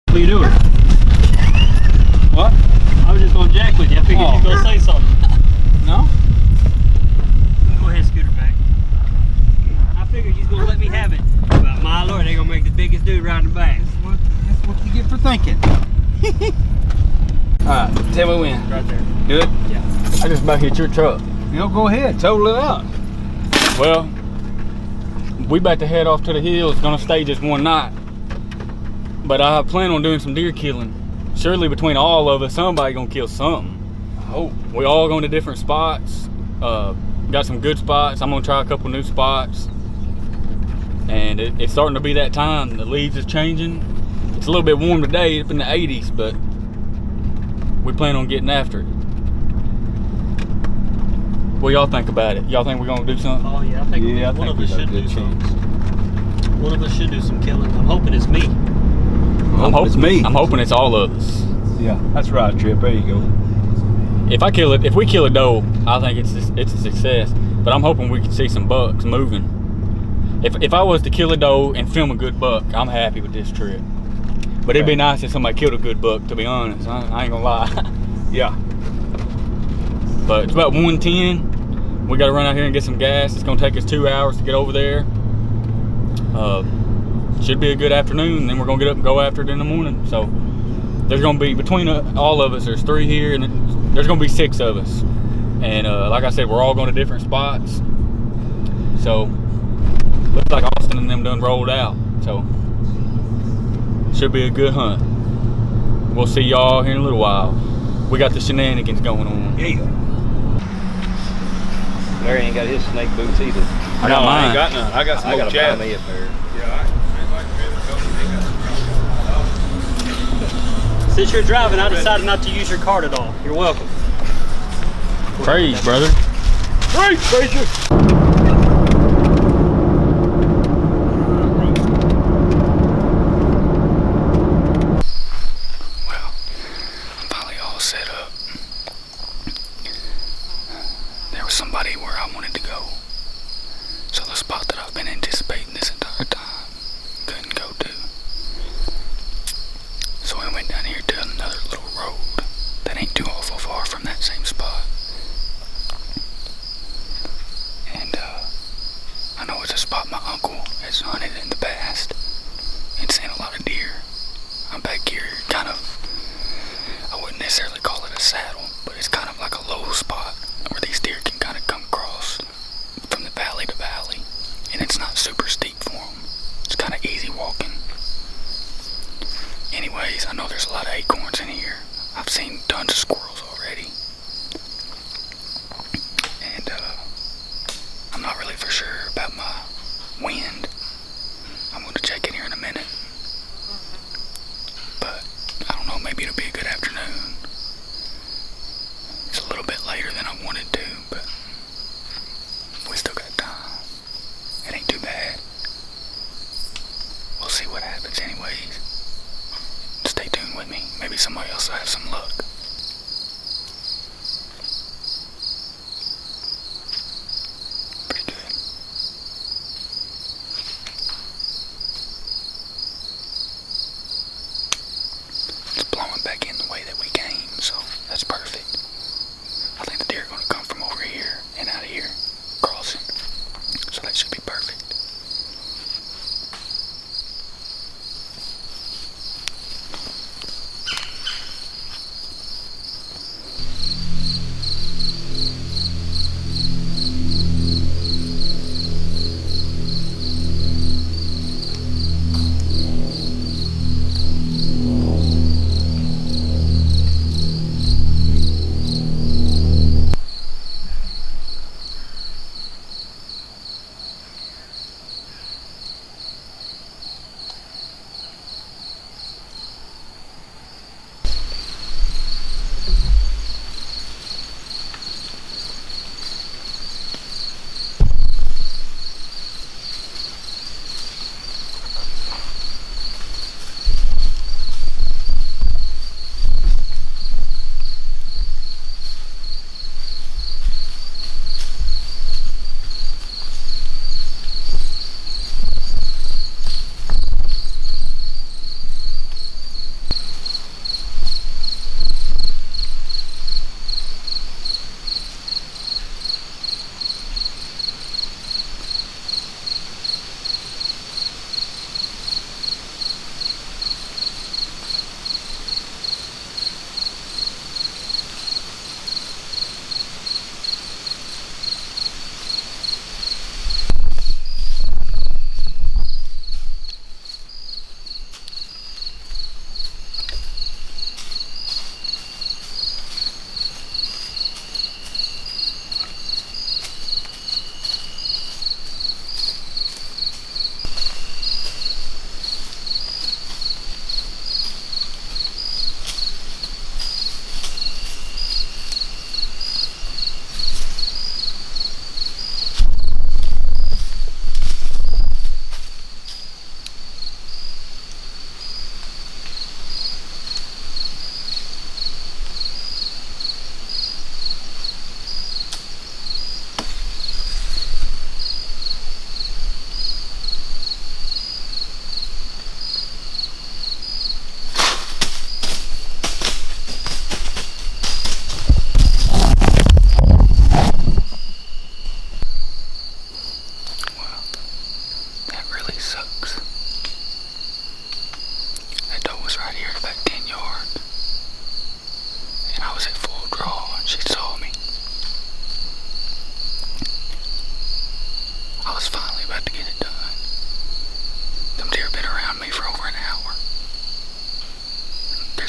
What are you doing? What? I was just gonna jack with you. I figured you were gonna say something. No? Go ahead, scooter back. I figured you was gonna let me have it. But my lord, they gonna make the biggest dude riding the back. That's what you get for thinking. Alright, tell me when. Right there. Good? Yeah. I just about hit your truck. You know, go ahead, total it out. Well, we about to head off to the hills. Gonna stay just one night. But I plan on doing some deer killing. Surely between all of us, somebody gonna kill something. I hope. We all going to different spots. Got some good spots. I'm gonna try a couple new spots. And it's starting to be that time. The leaves is changing. It's a little bit warm today. It's in the 80s, but we plan on getting after it. What y'all think about it? Y'all think we're gonna do something? Oh yeah, I think one of us should do something. One of us should do some killing. I'm hoping it's me. I'm hoping it's all of us. Yeah, that's right, Trip. There you go. If we kill a doe, I think it's a success. But I'm hoping we can see some bucks moving. If I was to kill a doe and film a good buck, I'm happy with this trip. But it'd be nice if somebody killed a good buck, to be honest. I ain't gonna lie. Yeah. But it's about 1:10. We gotta run out here and get some gas. It's gonna take us 2 hours to get over there. Should be a good afternoon. Then we're gonna get up and go after it in the morning. So there's gonna be, between all of us, there's 3 here, and there's gonna be 6 of us. And like I said, we're all going to different spots. So looks like Austin and them done rolled out. So should be a good hunt. We'll see y'all here in a little while. We got the shenanigans going on. Yeah. Larry ain't got his snake boots either. I got mine. I ain't got none. I got some old Chad. Me a pair. Since you're driving, I decided not to use your card at all. You're welcome. Praise, brother. Praise, Frazier. Well, I'm finally all set up. There was somebody where I wanted to go. So the spot that I've been anticipating this entire time, couldn't go to. So I went down here to another little road that ain't too awful far from that same spot. And I know it's a spot my uncle has hunted in the past and seen a lot of deer. I'm back here kind of, I wouldn't necessarily call it a saddle, but it's kind of like a low spot where these deer can kind of come across from the valley to valley. And it's not super steep for them. It's kind of easy walking. Anyways, I know there's a lot of acorns in here. I've seen tons of squirrels already. And I'm not really for sure about my wind. I'm going to check in here in a minute. But I don't know, maybe it'll be a good afternoon. It's a little bit later than I wanted to, but we still got time. It ain't too bad. We'll see what happens anyways. Stay tuned with me. Maybe somebody else will have some luck. Pretty good. It's blowing back in the way that we came, so that's perfect. I think the deer are going to come from over here and out of here, crossing. So that should be perfect.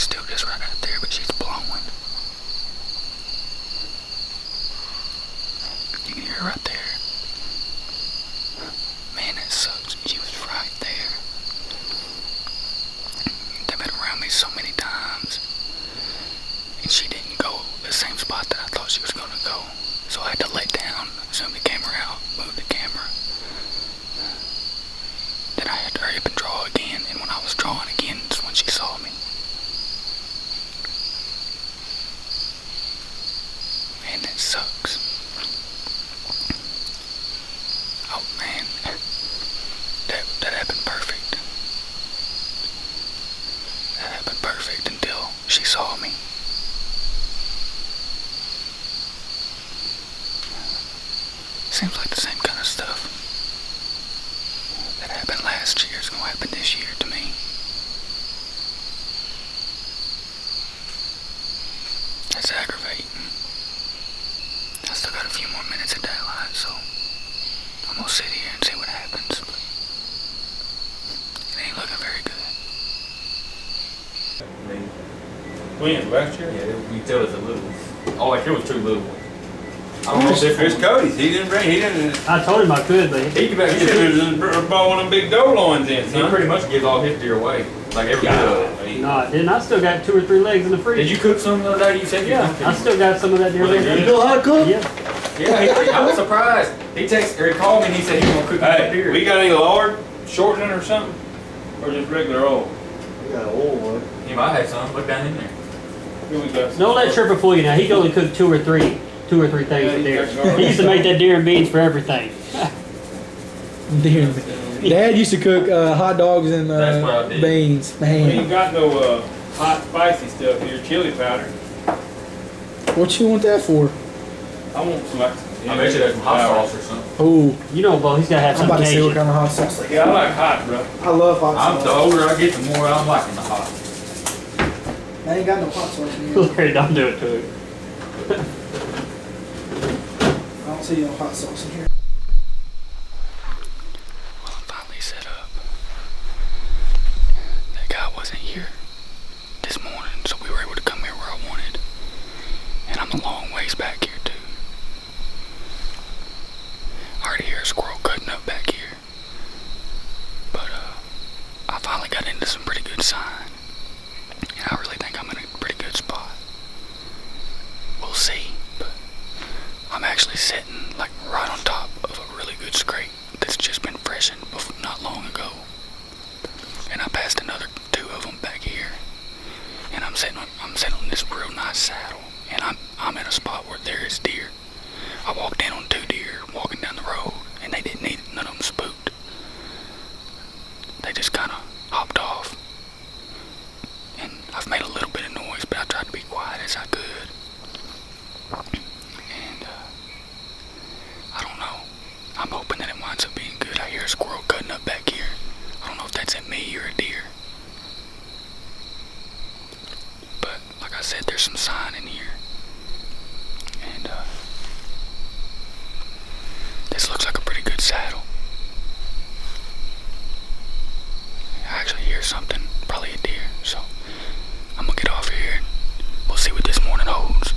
is still just right out there, but she's blowing. You can hear her right there. Man, that sucks. She was right there. They've been around me so many times, and she didn't go the same spot that I thought she was going to go. So I had to let down, zoom the camera out, move the camera. Then I had to hurry up and draw again, and when I was drawing again, that's when she saw me. Man, that sucks. Oh man, that happened perfect. That happened perfect until she saw me. Seems like the same kind of stuff that happened last year is gonna happen this year to me. That's aggravating. I still got a few more minutes of daylight, so I'm gonna sit here and see what happens. But it ain't looking very good. When? Last year? Yeah, you tell it's a little. Oh, like it was too little. I don't know if Chris Cody's. He didn't bring. He didn't. I told him I could, but He should have bought one of them big doe loins in, He son. pretty much gives all his deer away. Like every God. no, didn't. I still got 2 or 3 legs in the freezer. Did you cook some the other day? You said you Yeah, cooked I it. still got some of that deer Was it leg. good? You know how to cook? Yeah. Yeah, I was surprised. He called me and he said he was gonna cook some Hey, deer. we got any lard shortening or something, or just regular oil? We got an old one. You might have some. Look down in there. Here we go. Don't let Tripper fool you now. He can only cook 2 or 3 things Yeah, with he deer. got garlic. He used to make that deer and beans for everything. Dear. Dad used to cook hot dogs and That's what I did. beans. We Man, ain't got no hot spicy stuff here. Chili powder. what you want that for? I want some like. I bet you there's some hot sauce or something. Oh, You know, Bo, he's got to have I'm some about to see what Cajun. kind of hot sauce they Yeah, I got. like hot, bro. I love hot The sauce. older I get, the more I'm liking the hot. I ain't got no hot sauce in here. Larry, don't do it to him. I don't see no hot sauce in here. Well, I'm finally set up. That guy wasn't here this morning, so we were able to come here where I wanted. And I'm a long ways back here, too. I already hear a squirrel cutting up back here. But, I finally got into some pretty good sign. And I really think I'm in a pretty good spot. We'll see, but I'm actually sitting like right on top of a really good scrape that's just been freshened not long ago. And I passed another 2 of them back here. And I'm sitting on this real nice saddle. And I'm in a spot where there is deer. I walked in on 2 deer walking down the road, and they didn't need none of them spooked. They just kind of hopped off. And I've made a little bit of noise, but I tried to be quiet as I could. And I don't know. I'm hoping that it winds up being good. I hear a squirrel cutting up back here. I don't know if that's at me or a deer. But like I said, there's some sign in here. And this looks like a pretty good saddle. I actually hear something, probably a deer. So I'm gonna get off here and we'll see what this morning holds.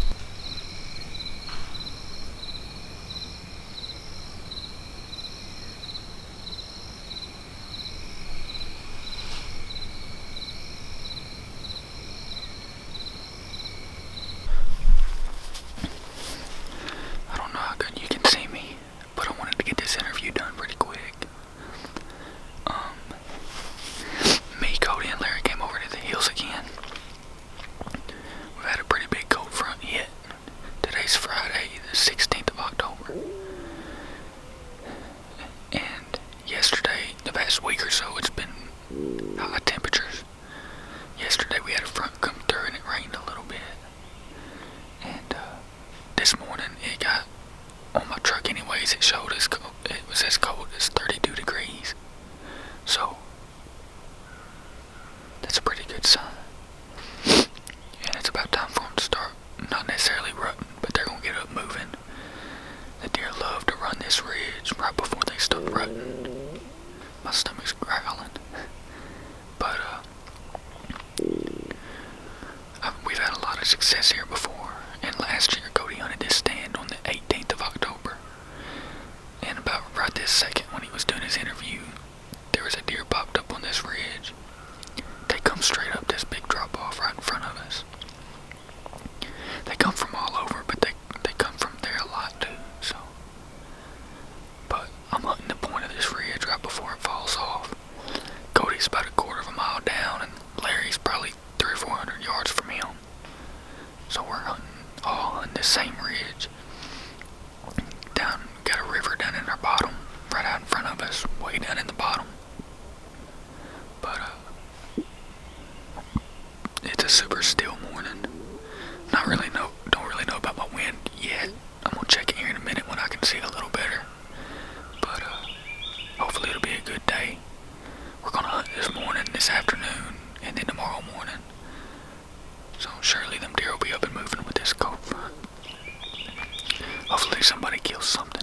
of success here before, and last year Cody hunted this stand on the 18th of October. And about right this second when he was doing his interview, there was a deer popped up on this ridge. They come straight up this big drop off right in front of us. They come from all over, but they come from there a lot too, so. But I'm hunting the point of this ridge right before it falls off. Cody's about a quarter of a mile down, and Larry's probably 300 or 400 yards from him. So we're all hunting the same ridge. Got a river down in our bottom, right out in front of us, way down in the bottom. But it's a super still morning. Don't really know about my wind yet. I'm gonna check it here in a minute when I can see a little better. But hopefully it'll be a good day. We're gonna hunt this morning, this afternoon, and then tomorrow morning. So surely them deer will be up and moving with this cold front. Hopefully somebody kills something.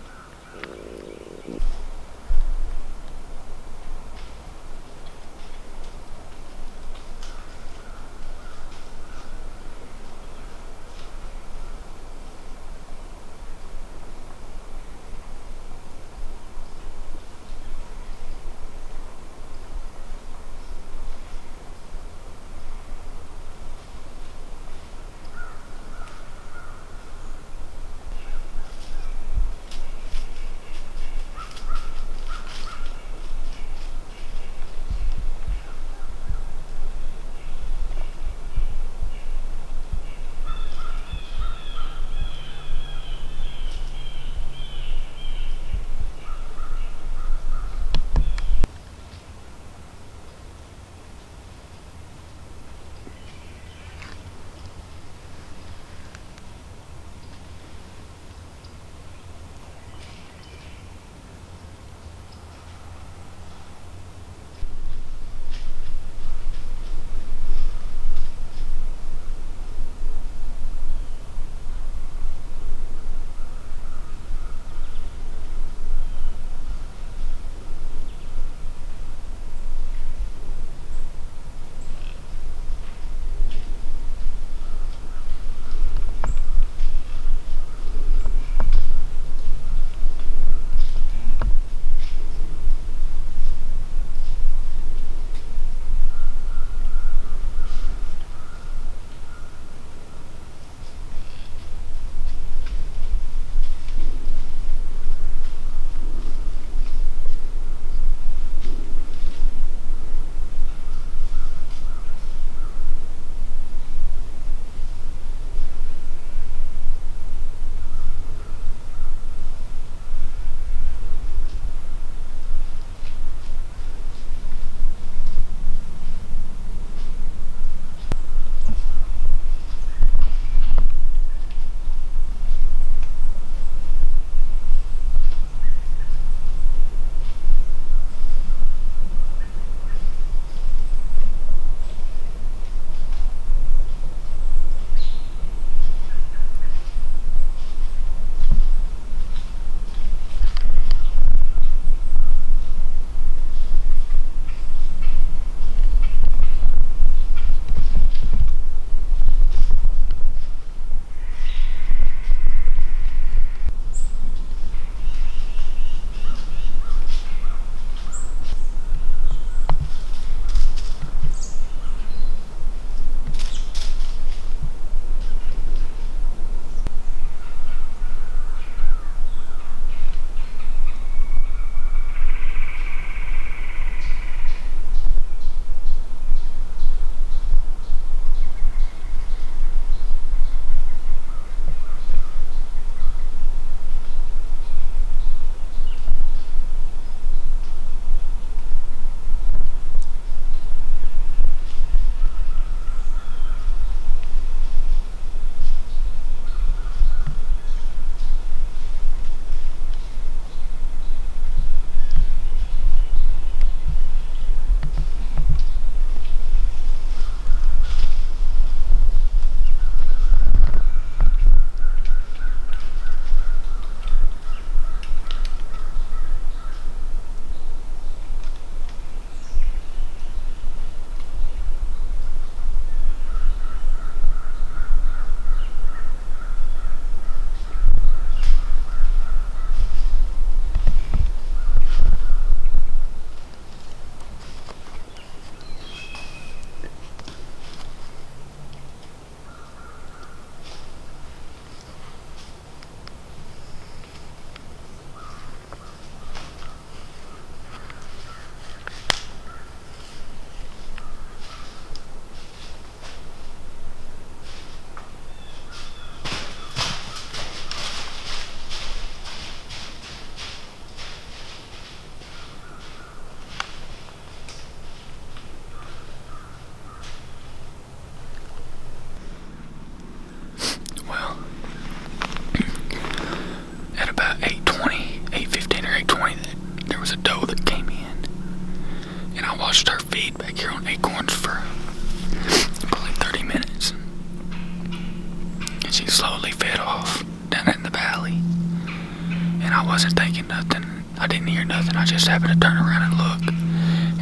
I wasn't thinking nothing. I didn't hear nothing. I just happened to turn around and look,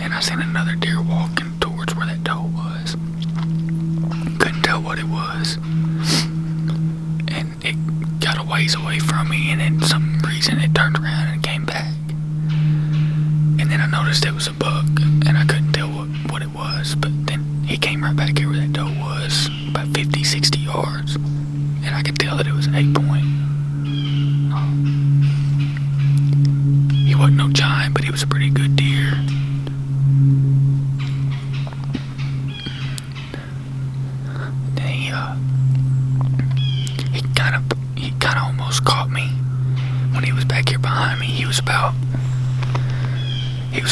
and I seen another deer walking towards where that doe was. Couldn't tell what it was, and it got a ways away from me, and then for some reason it turned around and came back. And then I noticed it was a buck, and I couldn't tell what it was, but then he came right back here where that doe was, about 50, 60 yards, and I could tell that it was an 8-point. He wasn't no giant, but he was a pretty good deer. Then he kind of almost caught me when he was back here behind me. He was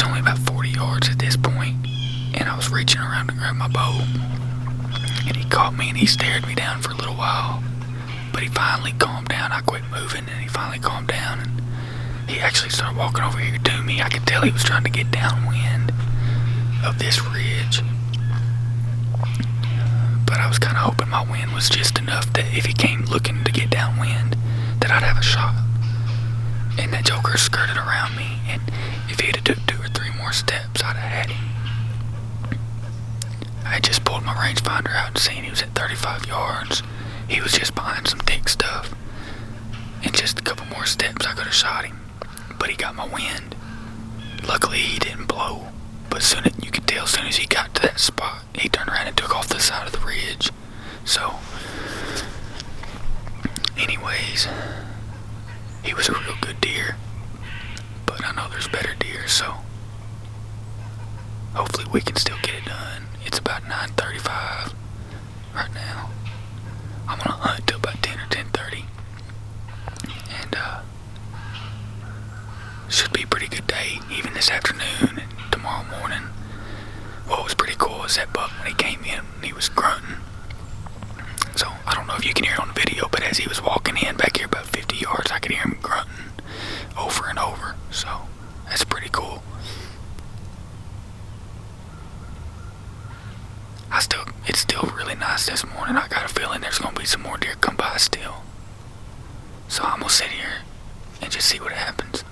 only about 40 yards at this point, and I was reaching around to grab my bow, and he caught me and he stared me down for a little while, but he finally calmed down. I quit moving and he finally calmed down, and he actually started walking over here to me. I could tell he was trying to get downwind of this ridge, but I was kind of hoping my wind was just enough that if he came looking to get downwind, that I'd have a shot. And that joker skirted around me, and if he'd have took 2 or 3 more steps, I'd have had him. I had just pulled my rangefinder out and seen he was at 35 yards. He was just behind some thick stuff. In just a couple more steps, I could have shot him, but he got my wind. Luckily, he didn't blow, but you could tell as soon as he got to that spot, he turned around and took off the side of the ridge. So, anyways, he was a real good deer, but I know there's better deer, so hopefully we can still get it done. It's about 9:35 right now. I'm gonna hunt till about 10 or 10:30, and should be a pretty good day, even this afternoon and tomorrow morning. What was pretty cool is that buck, when he came in, he was grunting. So I don't know if you can hear it on the video, but as he was walking in back here about 50 yards, I could hear him grunting over and over. So that's pretty cool. It's still really nice this morning. I got a feeling there's gonna be some more deer come by still. So I'm gonna sit here and just see what happens.